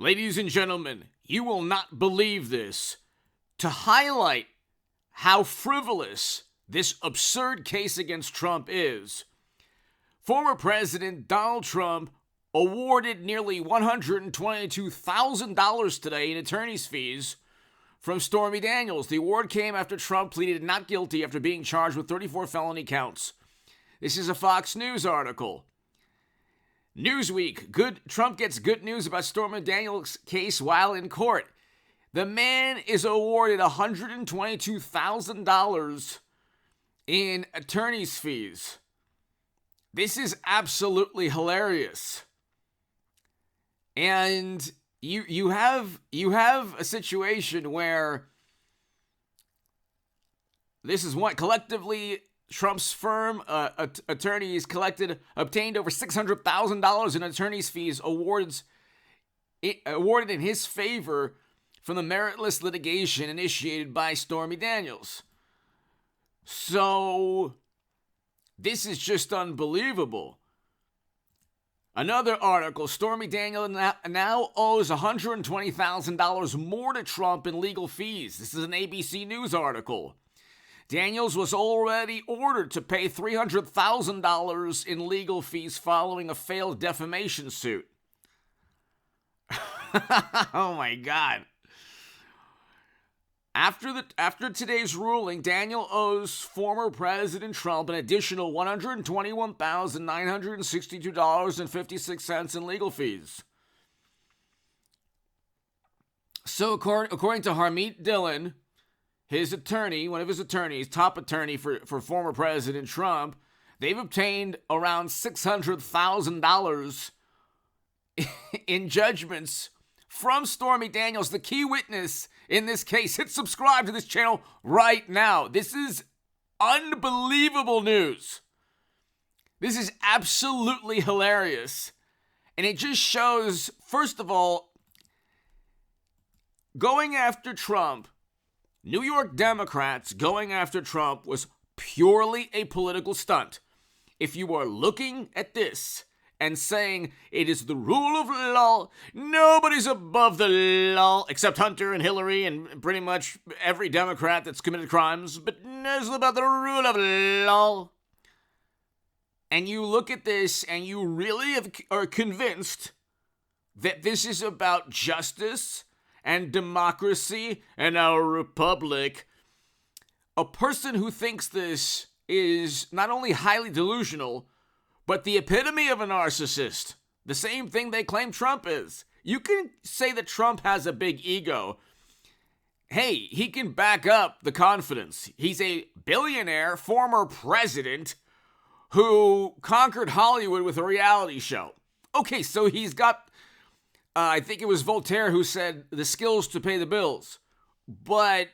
Ladies and gentlemen, you will not believe this. To highlight how frivolous this absurd case against Trump is, former President Donald Trump awarded nearly $122,000 today in attorney's fees from Stormy Daniels. The award came after Trump pleaded not guilty after being charged with 34 felony counts. This is a Fox News article. Newsweek, Trump gets good news about Stormy Daniels' case while in court. The man is awarded $122,000 in attorney's fees. This is absolutely hilarious. And you have a situation where this is what collectively Trump's firm attorneys obtained over $600,000 in attorney's fees awarded in his favor from the meritless litigation initiated by Stormy Daniels. So this is just unbelievable. Another article, Stormy Daniels now owes $120,000 more to Trump in legal fees. This is an ABC News article. Daniels was already ordered to pay $300,000 in legal fees following a failed defamation suit. Oh my God. After today's ruling, Daniel owes former President Trump an additional $121,962.56 in legal fees. So according to Harmeet Dillon, his attorney, one of his attorneys, top attorney for former President Trump, they've obtained around $600,000 in judgments from Stormy Daniels, the key witness in this case. Hit subscribe to this channel right now. This is unbelievable news. This is absolutely hilarious. And it just shows, first of all, going after Trump, New York Democrats going after Trump was purely a political stunt. If you are looking at this and saying it is the rule of law, nobody's above the law, except Hunter and Hillary and pretty much every Democrat that's committed crimes, but it's about the rule of law. And you look at this and you really are convinced that this is about justice and democracy and our republic. A person who thinks this is not only highly delusional, but the epitome of a narcissist. The same thing they claim Trump is. You can say that Trump has a big ego. Hey, he can back up the confidence. He's a billionaire former president who conquered Hollywood with a reality show. Okay, so he's got, I think it was Voltaire who said, the skills to pay the bills. But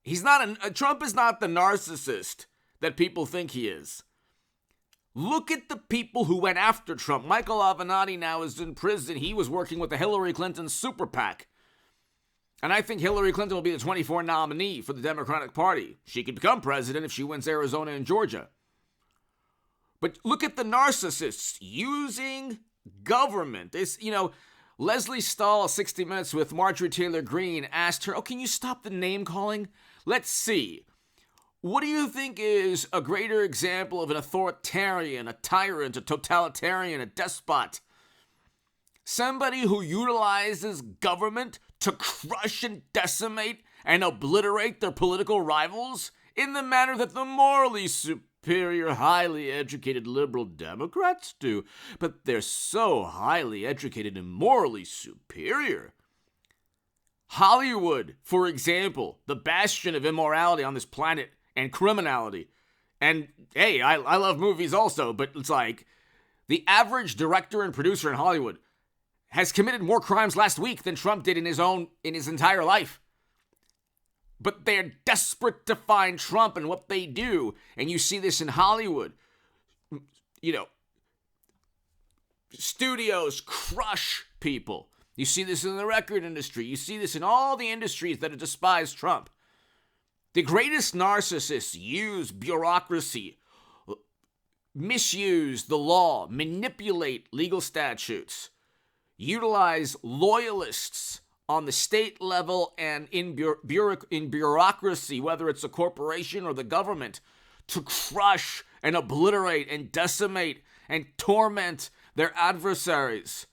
he's not Trump is not the narcissist that people think he is. Look at the people who went after Trump. Michael Avenatti now is in prison. He was working with the Hillary Clinton super PAC. And I think Hillary Clinton will be the 24th nominee for the Democratic Party. She could become president if she wins Arizona and Georgia. But look at the narcissists using government. This, Leslie Stahl, 60 Minutes with Marjorie Taylor Greene, asked her, can you stop the name calling? Let's see. What do you think is a greater example of an authoritarian, a tyrant, a totalitarian, a despot? Somebody who utilizes government to crush and decimate and obliterate their political rivals in the manner that the morally superior, highly educated liberal Democrats do. But they're so highly educated and morally superior. Hollywood, for example, the bastion of immorality on this planet, and criminality. And hey, I love movies also, but it's like the average director and producer in Hollywood has committed more crimes last week than Trump did in his entire life. But they're desperate to find Trump and what they do. And you see this in Hollywood. Studios crush people. You see this in the record industry. You see this in all the industries that despise Trump. The greatest narcissists use bureaucracy, misuse the law, manipulate legal statutes, utilize loyalists on the state level and in bureaucracy, whether it's a corporation or the government, to crush and obliterate and decimate and torment their adversaries.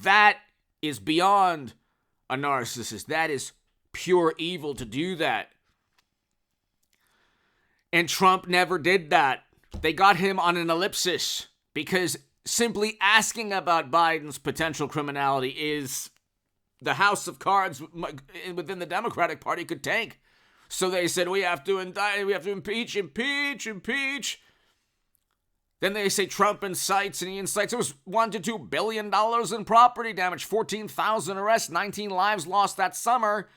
That is beyond a narcissist. That is pure evil to do that. And Trump never did that. They got him on an ellipsis because simply asking about Biden's potential criminality is the house of cards within the Democratic Party could tank. So they said, we have to indict, we have to impeach. Then they say Trump incites, and he incites. It was $1 to $2 billion in property damage, 14,000 arrests, 19 lives lost that summer.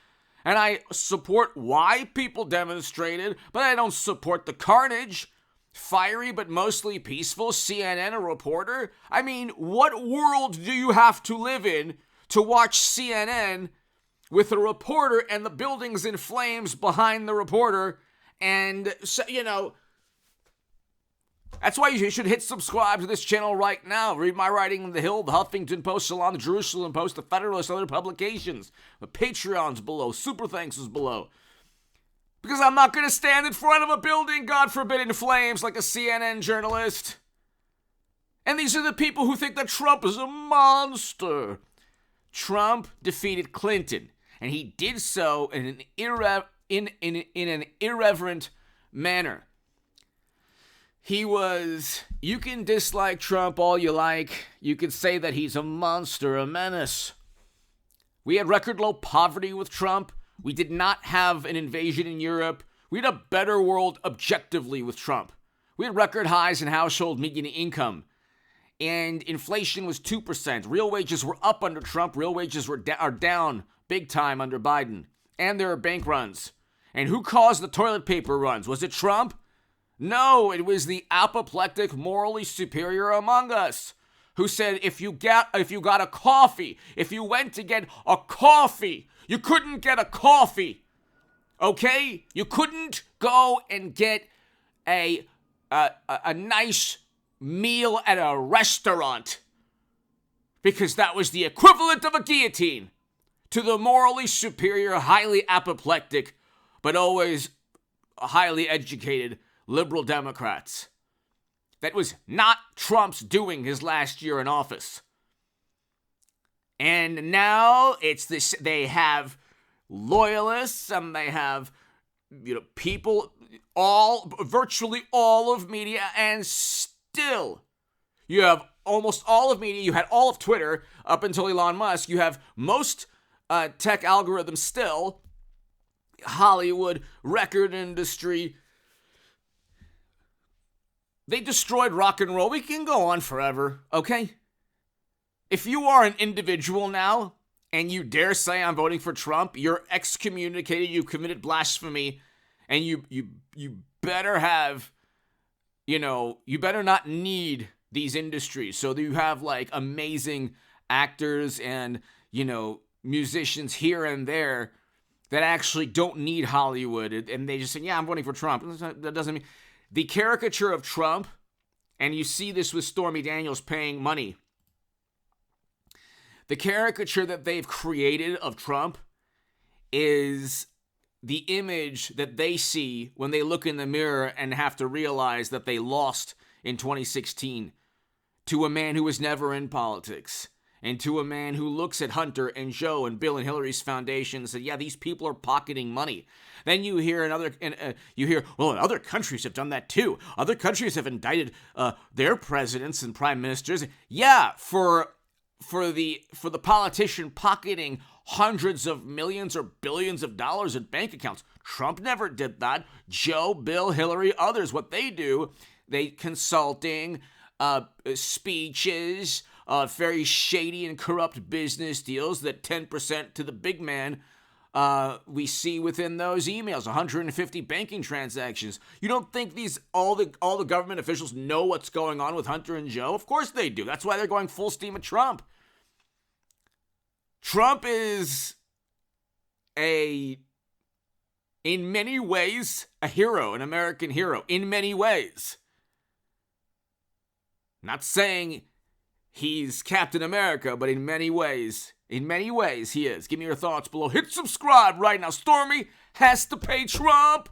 And I support why people demonstrated, but I don't support the carnage. Fiery but mostly peaceful, CNN, a reporter. I mean, what world do you have to live in to watch CNN with a reporter and the buildings in flames behind the reporter? And, that's why you should hit subscribe to this channel right now. Read my writing in The Hill, The Huffington Post, Salon, The Jerusalem Post, The Federalist, other publications. The Patreon's below. Super Thanks is below. Because I'm not going to stand in front of a building, God forbid, in flames like a CNN journalist. And these are the people who think that Trump is a monster. Trump defeated Clinton, and he did so in an irreverent manner. You can dislike Trump all you like. You can say that he's a monster, a menace. We had record low poverty with Trump. We did not have an invasion in Europe. We had a better world objectively with Trump. We had record highs in household median income. And inflation was 2%. Real wages were up under Trump. Real wages are down big time under Biden. And there are bank runs. And who caused the toilet paper runs? Was it Trump? No, it was the apoplectic, morally superior among us who said if you got a coffee, if you went to get a coffee, you couldn't get a coffee, okay? You couldn't go and get a nice meal at a restaurant because that was the equivalent of a guillotine to the morally superior, highly apoplectic, but always highly educated liberal Democrats. That was not Trump's doing his last year in office. And now it's this, they have loyalists and they have, people, virtually all of media, and still you have almost all of media. You had all of Twitter up until Elon Musk. You have most tech algorithms still, Hollywood, record industry. They destroyed rock and roll. We can go on forever, okay? If you are an individual now and you dare say I'm voting for Trump, you're excommunicated, you committed blasphemy, and you better have, you better not need these industries. So you have like amazing actors and, musicians here and there that actually don't need Hollywood. And they just say, yeah, I'm voting for Trump. That doesn't mean the caricature of Trump, and you see this with Stormy Daniels paying money. The caricature that they've created of Trump is the image that they see when they look in the mirror and have to realize that they lost in 2016 to a man who was never in politics and to a man who looks at Hunter and Joe and Bill and Hillary's foundation and said, yeah, these people are pocketing money. Then you hear well, other countries have done that too. Other countries have indicted their presidents and prime ministers. Yeah, for the politician pocketing hundreds of millions or billions of dollars in bank accounts. Trump never did that. Joe, Bill, Hillary, others, what they do, they consulting, speeches, very shady and corrupt business deals that 10% to the big man we see within those emails, 150 banking transactions. You don't think all the government officials know what's going on with Hunter and Joe? Of course they do. That's why they're going full steam at Trump. Trump is in many ways, a hero, an American hero, in many ways. Not saying he's Captain America, but in many ways he is. Give me your thoughts below. Hit subscribe right now. Stormy has to pay Trump.